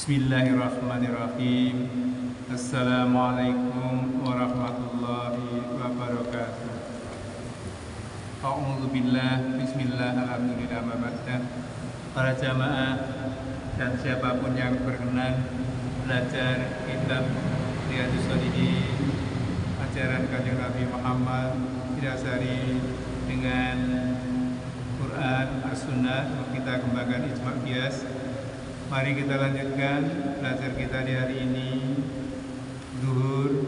Bismillahirrahmanirrahim. Assalamualaikum warahmatullahi wabarakatuh. A'udzubillah, bismillah, alhamdulillah, mabadah. Para jamaah dan siapapun yang berkenan belajar kitab Riyadhus Shalihin, ajaran Kanjeng Nabi Muhammad didasari dengan Quran, As-Sunnah, kita kembangkan ijma' qiyas. Mari kita lanjutkan belajar kita di hari ini, Zuhur,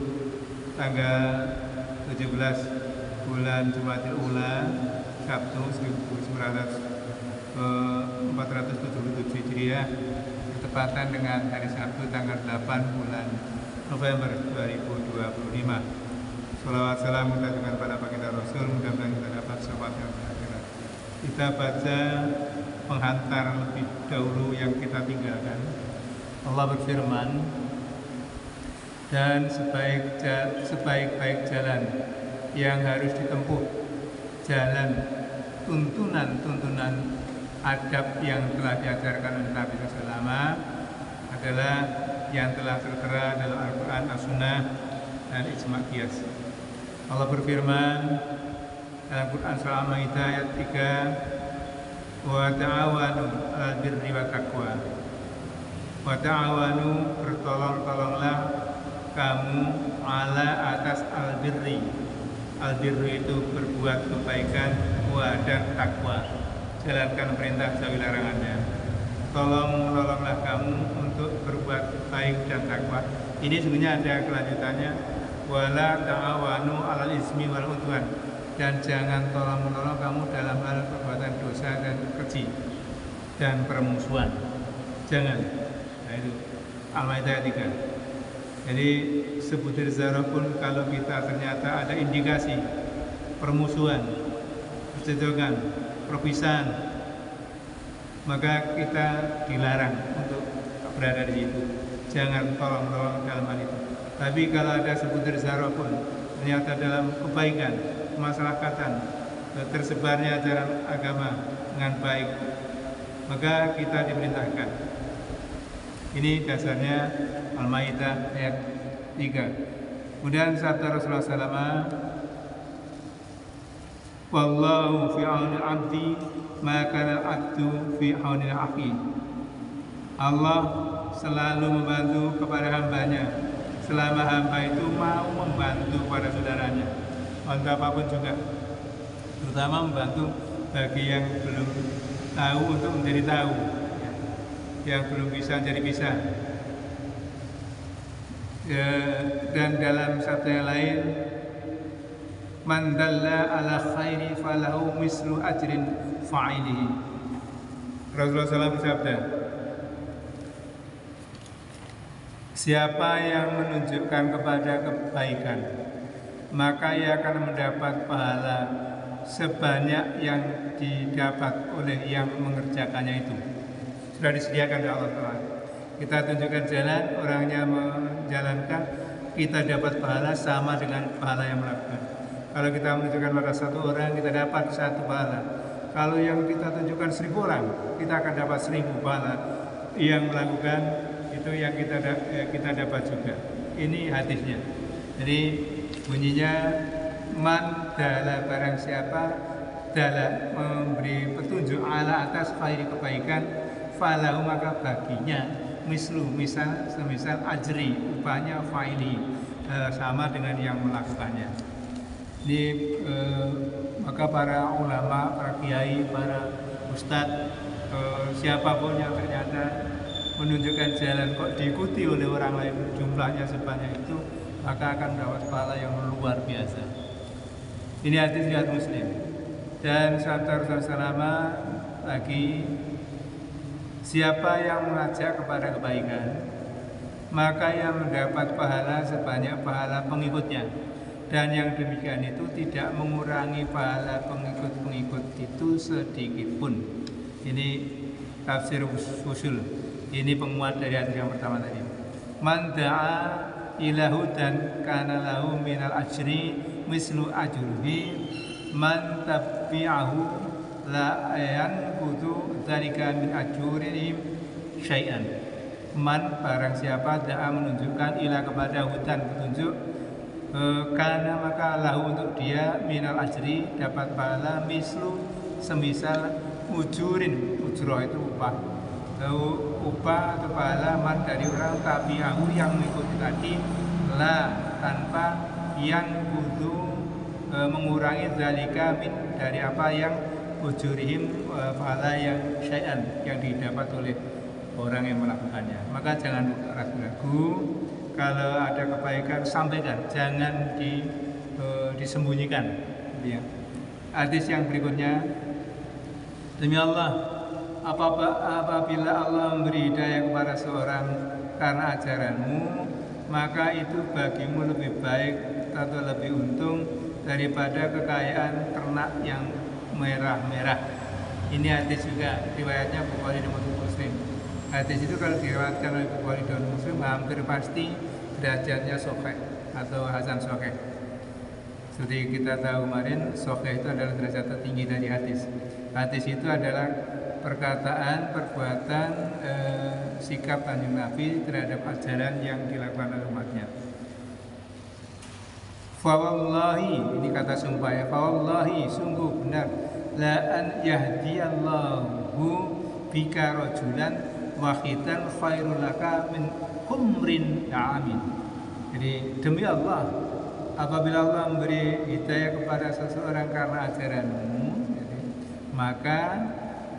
tanggal 17 bulan Jumadil Ula, Sabtu 1477 Hijriah, bertepatan dengan hari Sabtu tanggal 8 bulan November 2025. Salawat salam kita dengan pada baginda Rasul, mudah-mudahan kita dapat syafaat yang akhirat. Kita baca penghantar lebih dahulu yang kita tinggalkan. Allah berfirman, dan sebaik-baik jalan yang harus ditempuh, jalan tuntunan adab yang telah diajarkan oleh Nabi SAW adalah yang telah tertera dalam Al-Quran, As-Sunnah, dan ijma' qiyas. Allah berfirman dalam Quran Surah Al-Maidah ayat 3, wa ta'awanu 'alal birri wa taqwa. Wa ta'awanu, bertolong-tolonglah kamu ala atas al-birri. Al-birri itu berbuat kebaikan, wa dan takwa. Jalankan perintah, jauhi larangannya. Tolonglah kamu untuk berbuat baik dan takwa. Ini sebenarnya ada kelanjutannya. Wala ta'awanu 'alal ismi wal udwan. Dan jangan tolong-menolong kamu dalam hal perbuatan dosa dan keji dan permusuhan. Jangan. Nah itu Al-Maidah 3. Jadi sebutir zarah pun kalau kita ternyata ada indikasi permusuhan, percekcokan, perpisahan, maka kita dilarang untuk berada di situ. Jangan tolong-menolong dalam hal itu. Tapi kalau ada sebutir zarah pun ternyata dalam kebaikan, kemasyarakatan, tersebarnya ajaran agama dengan baik, maka kita diperintahkan. Ini dasarnya Al-Maidah ayat 3. Kemudian sabda Rasulullah SAW, wallahu fi aunil abdi ma kana al-abdu fi aunil akhi. Allah selalu membantu kepada hambanya selama hamba itu mau membantu pada saudaranya, untuk apapun juga, terutama membantu bagi yang belum tahu untuk menjadi tahu, yang belum bisa jadi bisa. Dan dalam sabda yang lain, man dalla ala khairi falahu mislu ajrin fa'ilihi. Rasulullah SAW bersabda, siapa yang menunjukkan kepada kebaikan, maka ia akan mendapat pahala sebanyak yang didapat oleh yang mengerjakannya itu. Sudah disediakan oleh Allah Ta'ala. Kita tunjukkan jalan, orangnya menjalankan, kita dapat pahala sama dengan pahala yang melakukan. Kalau kita menunjukkan pada satu orang, kita dapat satu pahala. Kalau yang kita tunjukkan 1000 orang, kita akan dapat 1000 pahala. Yang melakukan itu yang kita dapat juga. Ini hadisnya. Jadi bunyinya, man dala, barang siapa dala, memberi petunjuk ala atas khairi, kebaikan, falahu, maka baginya semisal ajri, upahnya, faili, sama dengan yang melakukannya. Ini maka para ulama, para kiai, para ustadz, siapapun yang ternyata menunjukkan jalan kok diikuti oleh orang lain jumlahnya sebanyak itu, maka akan mendapat pahala yang luar biasa. Ini hadis riwayat Muslim. Dan sabda Rasulullah lagi, siapa yang mengajak kepada kebaikan, maka yang mendapat pahala sebanyak pahala pengikutnya. Dan yang demikian itu tidak mengurangi pahala pengikut-pengikut itu sedikit pun. Ini tafsir usul. Ini penguat dari hadis yang pertama tadi. Man da'a ila hudan kana lahu minal ajri mislu ajrihi man tabi'ahu la yanqutu dzalika min ajurihim syai'an. Man barang siapa da'a menunjukkan ila kepada hudan petunjuk, karena maka lahu untuk dia minal ajri dapat pahala mislu semisal ujurin. Ujroh itu upah, upah atau pahala man dari orang tabi'ahu yang mengikuti tadi, la tanpa yang kudu mengurangi zalika min dari apa yang ujurihim, pahala yang syai'an yang didapat oleh orang yang melakukannya. Maka jangan ragu-ragu, kalau ada kebaikan sampaikan, jangan disembunyikan. Ya. Hadis yang berikutnya, demi Allah, apabila Allah memberi hidayah kepada seorang karena ajaranmu, maka itu bagimu lebih baik atau lebih untung daripada kekayaan ternak yang merah-merah. Ini hadis juga riwayatnya Bukhari dan Muslim. Hadis itu kalau diriwayatkan oleh Bukhari dan Muslim hampir pasti derajatnya sahih atau hasan sahih. Seperti kita tahu kemarin, sahih itu adalah derajat tertinggi dari hadis. Hadis itu adalah perkataan, perbuatan, sikap Kanjeng Nabi terhadap ajaran yang dilakukan oleh umatnya. Fawallahi, ini kata sumpah ya, fawallahi, sungguh benar, la an yahdiyallahu bika rajulan wahidan khairul laka min humrin na'amin. Jadi demi Allah, apabila Allah memberi hidayah kepada seseorang karena ajaranmu, maka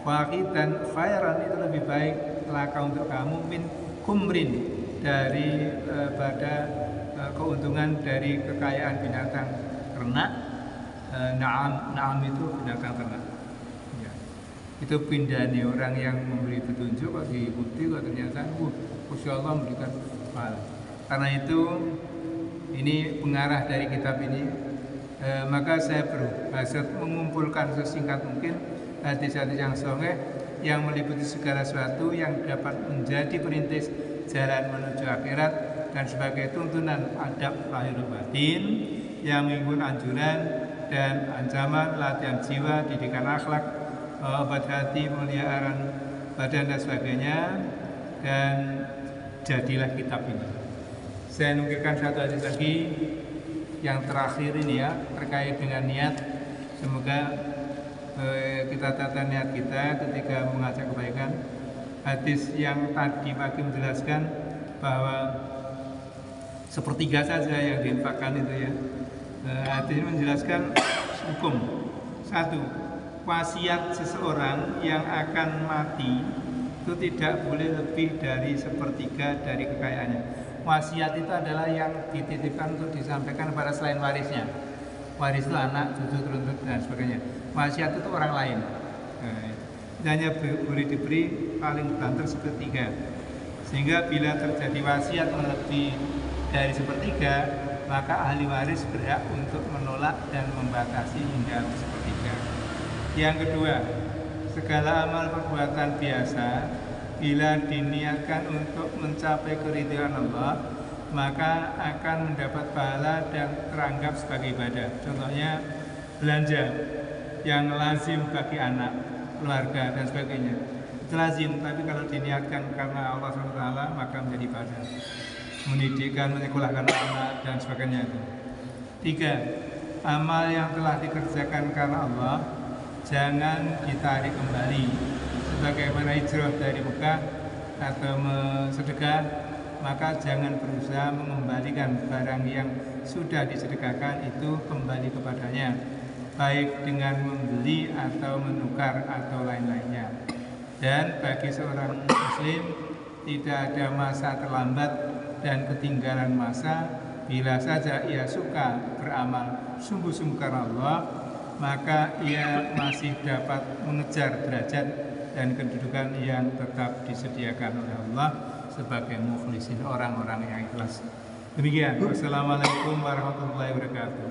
wahidan khairan itu lebih baik laka untuk kamu min humrin dari pada keuntungan dari kekayaan binatang ternak. Na'am itu binatang ternak. Ya. Itu pindahnya orang yang memberi petunjuk kok diikuti kok ternyata Masya Allah memberikan pahala. Karena itu ini pengarah dari kitab ini, maka saya berhasil mengumpulkan sesingkat mungkin hadis-hadis yang sahih yang meliputi segala sesuatu yang dapat menjadi perintis jalan menuju akhirat dan sebagai tuntunan adab lahir batin yang mengikut anjuran dan ancaman latihan jiwa, didikan akhlak, obat hati, pemeliharaan badan dan sebagainya. Dan jadilah kitab ini. Saya nukilkan satu hadis lagi yang terakhir ini ya, terkait dengan niat. Semoga kita tata niat kita ketika mengajak kebaikan. Hadis yang tadi pagi menjelaskan bahwa sepertiga saja yang diinfakkan itu ya. Hadis ini menjelaskan hukum. Satu, wasiat seseorang yang akan mati itu tidak boleh lebih dari sepertiga dari kekayaannya. Wasiat itu adalah yang dititipkan untuk disampaikan kepada selain warisnya. Waris itu anak, cucu, turun dan sebagainya. Wasiat itu orang lain. Hanya boleh diberi paling banter sepertiga. Sehingga bila terjadi wasiat lebih dari sepertiga, maka ahli waris berhak untuk menolak dan membatasi hingga sepertiga. Yang kedua, segala amal perbuatan biasa bila diniatkan untuk mencapai keridhaan Allah, maka akan mendapat pahala dan teranggap sebagai ibadah. Contohnya belanja yang lazim bagi anak, keluarga dan sebagainya. Itu lazim, tapi kalau diniatkan karena Allah SWT maka menjadi ibadah. Mendidikan, menyekolahkan anak dan sebagainya itu. Tiga, amal yang telah dikerjakan karena Allah jangan ditarik kembali. Sebagaimana hijrah dari Mekah atau sedekah, maka jangan berusaha mengembalikan barang yang sudah disedekahkan itu kembali kepadanya, baik dengan membeli atau menukar atau lain-lainnya. Dan bagi seorang muslim tidak ada masa terlambat dan ketinggalan masa. Bila saja ia suka beramal sungguh-sungguh karena Allah, maka ia masih dapat mengejar derajat dan kedudukan yang tetap disediakan oleh Allah sebagai mukhlisin, orang-orang yang ikhlas. Demikian. Wassalamualaikum warahmatullahi wabarakatuh.